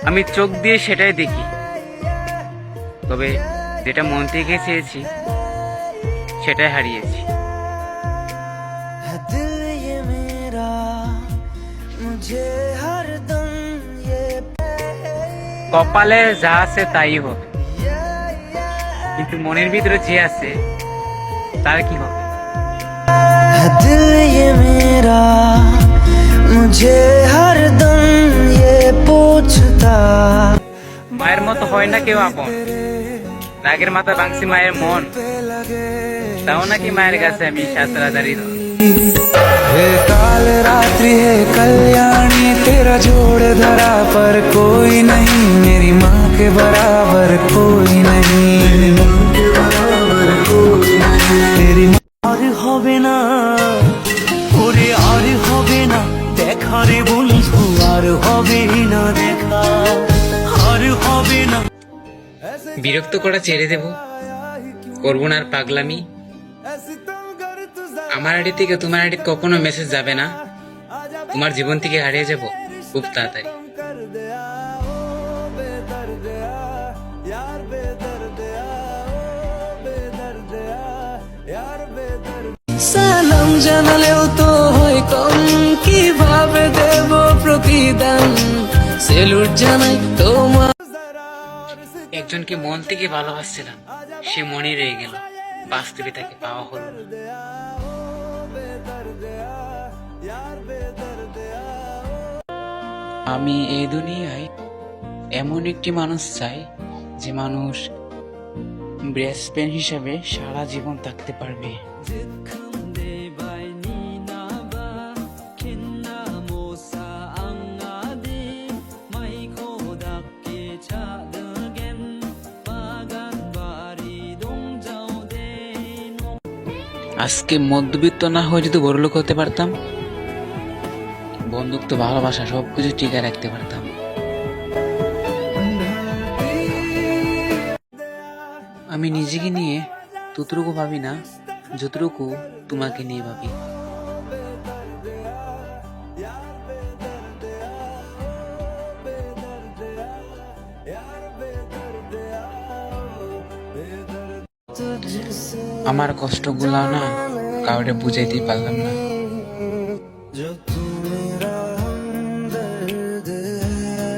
আমি চোখ দিয়ে সেটাই দেখি, তবে যেটা মন থেকে চেয়েছি সেটাই হারিয়েছি। है दिल ये मेरा, मुझे हरदम ये কপালে যা আছে তাই হবে, কিন্তু মনের ভিতরে যে আছে তার কি হবে? है दिल ये मेरा, मुझे हरदम ये पूछता। মায়ের মতো হয় না কেউ আপন, রাগের মাথা ভাঙছি মায়ের মন, তাও নাকি মায়ের কাছে আমি সাতরাদারি। हे काल रात्रि है कल्याणी, तेरा जोड़ धरा पर कोई नहीं, मेरी माँ के बराबर कोई नहीं, तेरी माँ আর হবে না, ওরে আর হবে না দেখা রে বন্ধু, আর হবে না দেখা, আর হবে না। বিরক্ত করা ছেড়ে দেব, করবো না আর পাগলামি। আমার আইডি থেকে তোমার আইডি কখনো মেসেজ যাবে না, তোমার জীবন থেকে হারিয়ে যাব খুব তাড়াতাড়ি। সালাম জানালেও তো হয় কম, কিভাবে দেব প্রতিদান, সেলুট জানাই তোমার। একজনকে মন থেকে ভালোবাসছিলাম, সে মনে রয়ে গেল, বাস্তবে তাকে পাওয়া হলো না। আমি এই দুনিয়ায় এমন একটি মানুষ চাই, যে মানুষ বেস্ট ফ্রেন্ড হিসেবে সারা জীবন থাকতে পারবে। আজকে মধ্যবিত্ত না হয়ে যদি বড়লোক হতে পারতাম, বন্ধুত্ব ভালোবাসা সবকিছু টিকে রাখতে পারতাম। আমি নিজেকে নিয়ে ততটুকু ভাবি না যতটুকু তোমাকে নিয়ে ভাবি। আমার কষ্টগুলা না কাউরে বুঝাইতে পারলাম না। जो तू मेरा हमदर्द है,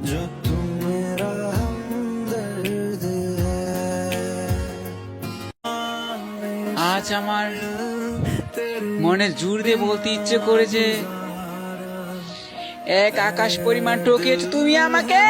जो तू मेरा हमदर्द है। আজ আমার মনে জোর দিয়ে বলতে ইচ্ছে করে যে এক আকাশ পরিমাণ ঠকিয়েছো তুমি আমাকে।